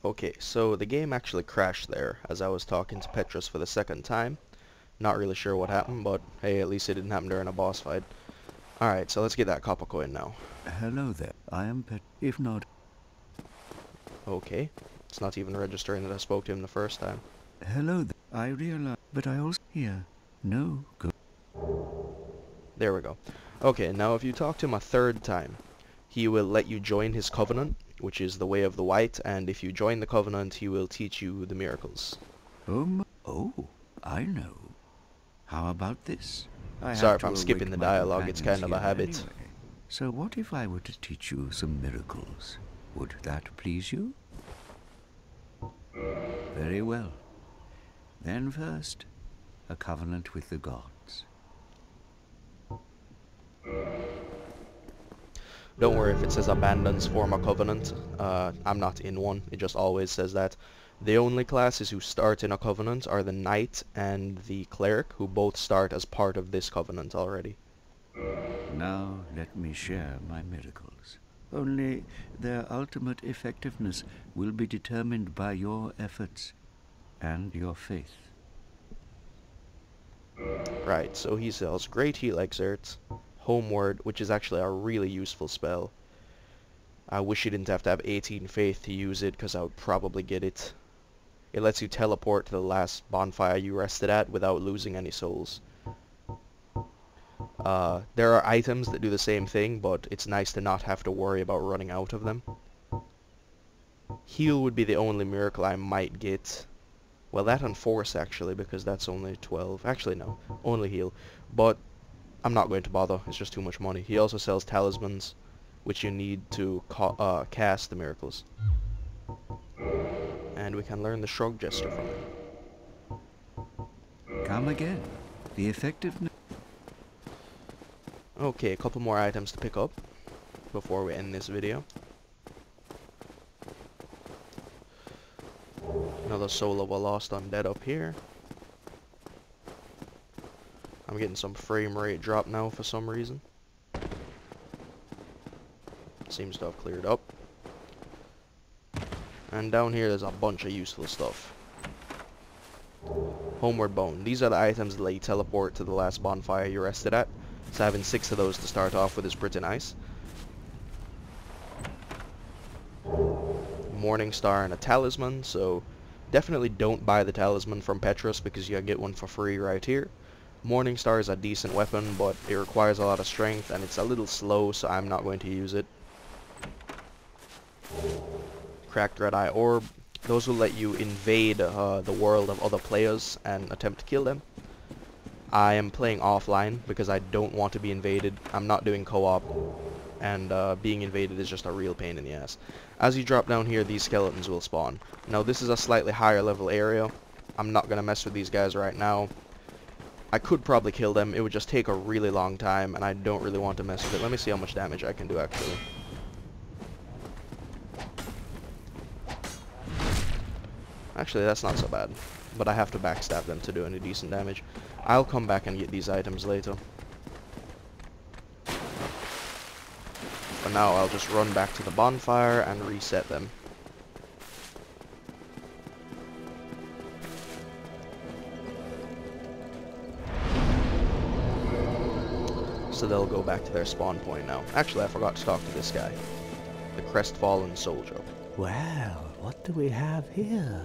Okay, so the game actually crashed there as I was talking to Petrus for the second time. Not really sure what happened, but hey, at least it didn't happen during a boss fight. Alright, so let's get that copper coin now. Hello there. I am Pet. If not, Okay, it's not even registering that I spoke to him the first time. hello there. I realize, but I also hear no good. There we go. Okay, now if you talk to him a third time, he will let you join his covenant, which is the way of the white, and if you join the covenant, he will teach you the miracles. Oh, I know. How about this? I Sorry have if to I'm skipping awake the my dialogue, it's kind companions of a here habit. anyway. So what if I were to teach you some miracles? Would that please you? Very well. Then first, a covenant with the gods. Don't worry if it says abandons form a covenant. I'm not in one. It just always says that. The only classes who start in a covenant are the knight and the cleric, who both start as part of this covenant already. Now let me share my miracles. Only their ultimate effectiveness will be determined by your efforts and your faith. Right, so he sells Great Heal Exert, Homeward, which is actually a really useful spell. I wish you didn't have to have 18 faith to use it, because I would probably get it. It lets you teleport to the last bonfire you rested at without losing any souls. There are items that do the same thing, but it's nice to not have to worry about running out of them. Heal would be the only miracle I might get. Well, that and Force, actually, because that's only 12. Actually, no. Only Heal. But I'm not going to bother. It's just too much money. He also sells talismans, which you need to cast the miracles. And we can learn the Shrug Gesture from him. Come again. The effectiveness. Okay, a couple more items to pick up before we end this video. Another soul of a lost undead up here. I'm getting some frame rate drop now for some reason. Seems to have cleared up. And down here there's a bunch of useful stuff. Homeward Bone. These are the items that let you teleport to the last bonfire you rested at. So having 6 of those to start off with is pretty nice. Morning Star and a talisman, so definitely don't buy the talisman from Petrus because you get one for free right here. Morning Star is a decent weapon, but it requires a lot of strength and it's a little slow, so I'm not going to use it. Cracked Red Eye Orb. Those will let you invade the world of other players and attempt to kill them. I am playing offline because I don't want to be invaded. I'm not doing co-op, and being invaded is just a real pain in the ass. As you drop down here, these skeletons will spawn. Now this is a slightly higher level area. I'm not going to mess with these guys right now. I could probably kill them. It would just take a really long time, and I don't really want to mess with it. Let me see how much damage I can do actually. Actually, that's not so bad, but I have to backstab them to do any decent damage. I'll come back and get these items later. For now, I'll just run back to the bonfire and reset them. So they'll go back to their spawn point now. Actually, I forgot to talk to this guy. The Crestfallen Soldier. Well, what do we have here?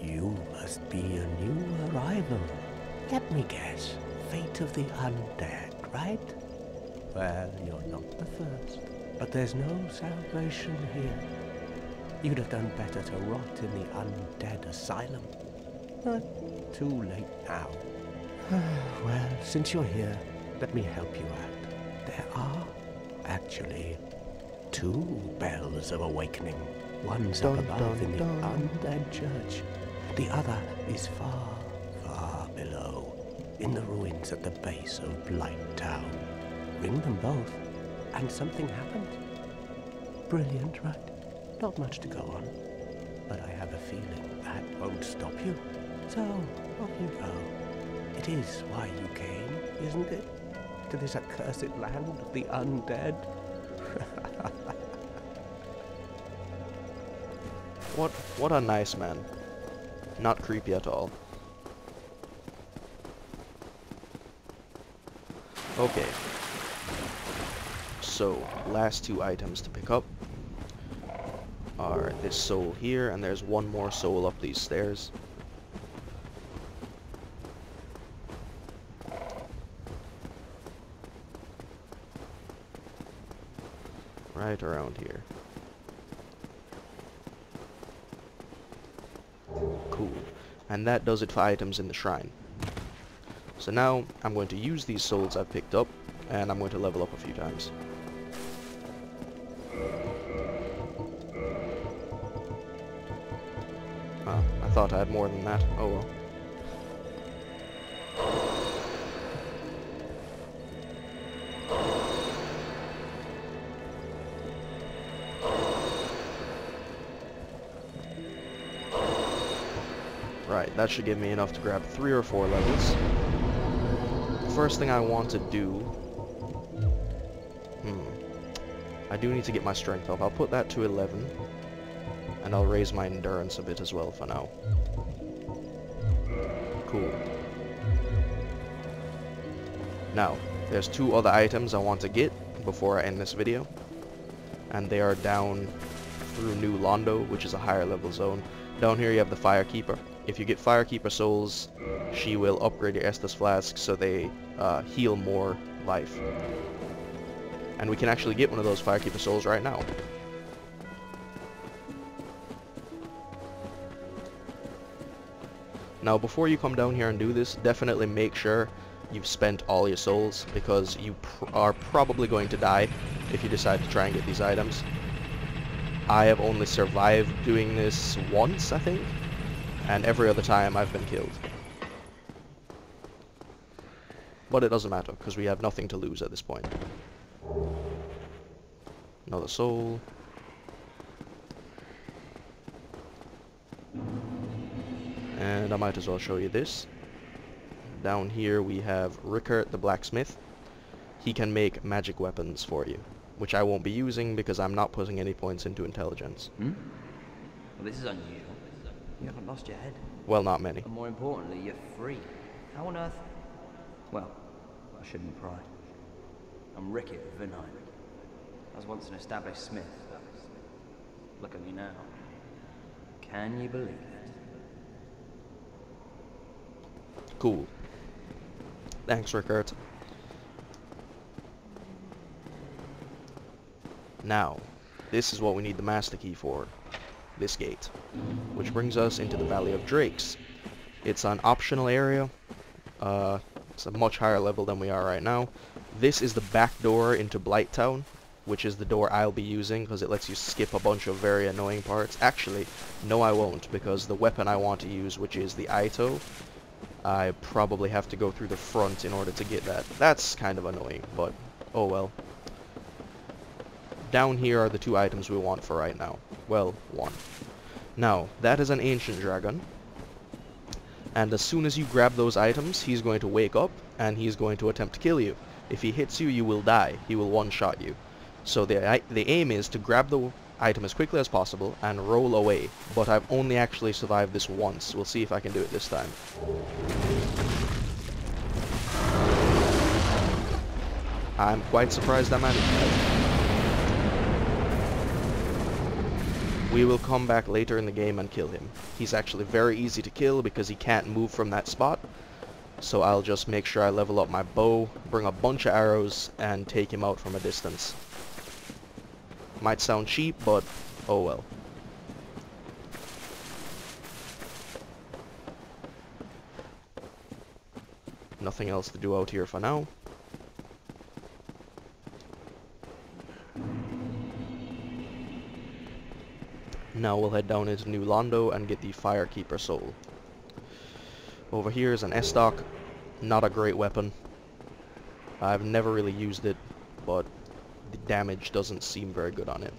You must be a new arrival. Let me guess. Fate of the undead, right? Well, you're not the first. But there's no salvation here. You'd have done better to rot in the undead asylum. But too late now. Well, since you're here, let me help you out. There are, actually, 2 bells of awakening. One's up above in the undead church. The other is far, far below, in the ruins at the base of Blight Town. Ring them both, and something happens. Brilliant, right? Not much to go on, but I have a feeling that won't stop you. So, off you go. It is why you came, isn't it? To this accursed land of the undead? What a nice man. Not creepy at all. Okay. So, last two items to pick up are this soul here, and there's one more soul up these stairs. Right around here. Cool. And that does it for items in the shrine. So now, I'm going to use these souls I've picked up, and I'm going to level up a few times. Oh, I thought I had more than that. Oh well. Right, that should give me enough to grab 3 or 4 levels. The first thing I want to do... I do need to get my strength up. I'll put that to 11. And I'll raise my endurance a bit as well for now. Cool. Now, there's 2 other items I want to get before I end this video. And they are down through New Londo, which is a higher level zone. Down here you have the Firekeeper. If you get Firekeeper souls, she will upgrade your Estus flasks so they heal more life. And we can actually get one of those Firekeeper souls right now. Now before you come down here and do this, definitely make sure you've spent all your souls, because you are probably going to die if you decide to try and get these items. I have only survived doing this once, I think, and every other time I've been killed. But it doesn't matter, because we have nothing to lose at this point. Another soul. And I might as well show you this. Down here we have Rickert the blacksmith. He can make magic weapons for you, which I won't be using because I'm not putting any points into intelligence. Well, this is unusual. You haven't lost your head. Well, not many. And more importantly, you're free. How on earth? Well, I shouldn't pry. I'm Rickert Vinine. I was once an established smith. Look at me now. Can you believe it? Cool. Thanks, Rickert. Now, this is what we need the master key for. This gate. Which brings us into the Valley of Drakes. It's an optional area. It's a much higher level than we are right now. This is the back door into Blighttown, which is the door I'll be using because it lets you skip a bunch of very annoying parts. Actually, no I won't, because the weapon I want to use, which is the Ito, I probably have to go through the front in order to get that. That's kind of annoying, but oh well. Down here are the 2 items we want for right now. Well, 1. Now, that is an ancient dragon. And as soon as you grab those items, he's going to wake up, and he's going to attempt to kill you. If he hits you, you will die. He will one-shot you. So the aim is to grab the item as quickly as possible and roll away. But I've only actually survived this once. We'll see if I can do it this time. I'm quite surprised I managed that. We will come back later in the game and kill him. He's actually very easy to kill because he can't move from that spot. So I'll just make sure I level up my bow, bring a bunch of arrows, and take him out from a distance. Might sound cheap, but oh well. Nothing else to do out here for now. Now we'll head down into New Londo and get the Firekeeper soul. Over here is an Estoc. Not a great weapon. I've never really used it, but the damage doesn't seem very good on it.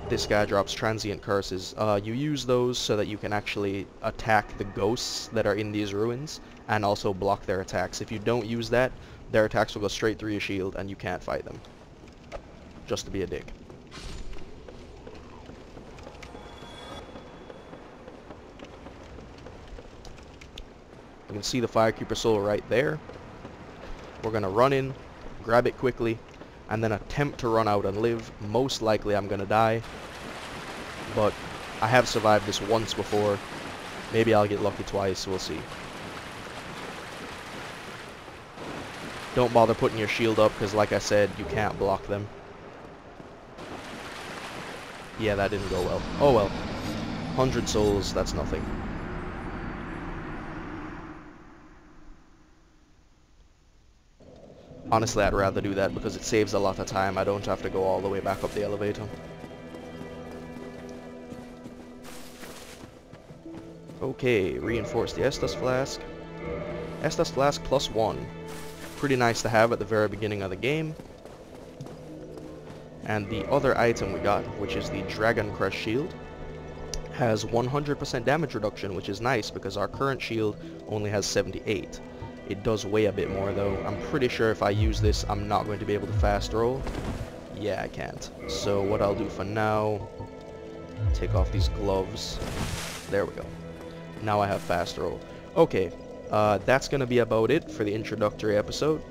This guy drops transient curses. You use those so that you can actually attack the ghosts that are in these ruins and also block their attacks. If you don't use that, their attacks will go straight through your shield and you can't fight them. just to be a dick. You can see the Firecreeper soul right there. We're going to run in, grab it quickly, and then attempt to run out and live. Most likely I'm going to die, but I have survived this once before. Maybe I'll get lucky twice, we'll see. Don't bother putting your shield up, because like I said, you can't block them. Yeah, that didn't go well. Oh well. 100 souls, that's nothing. Honestly, I'd rather do that because it saves a lot of time. I don't have to go all the way back up the elevator. Okay, reinforce the Estus Flask. Estus Flask +1. Pretty nice to have at the very beginning of the game. And the other item we got, which is the Dragon Crest Shield, has 100% damage reduction, which is nice because our current shield only has 78. It does weigh a bit more though. I'm pretty sure if I use this, I'm not going to be able to fast roll. Yeah, I can't. So what I'll do for now, take off these gloves. There we go. Now I have fast roll. Okay, that's going to be about it for the introductory episode.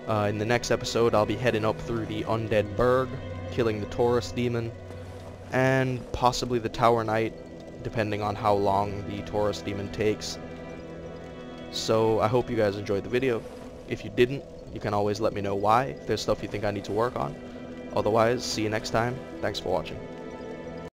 In the next episode, I'll be heading up through the Undead Burg, killing the Taurus Demon, and possibly the Tower Knight, depending on how long the Taurus Demon takes. So I hope you guys enjoyed the video. If you didn't, you can always let me know why, if there's stuff you think I need to work on. Otherwise, see you next time. Thanks for watching.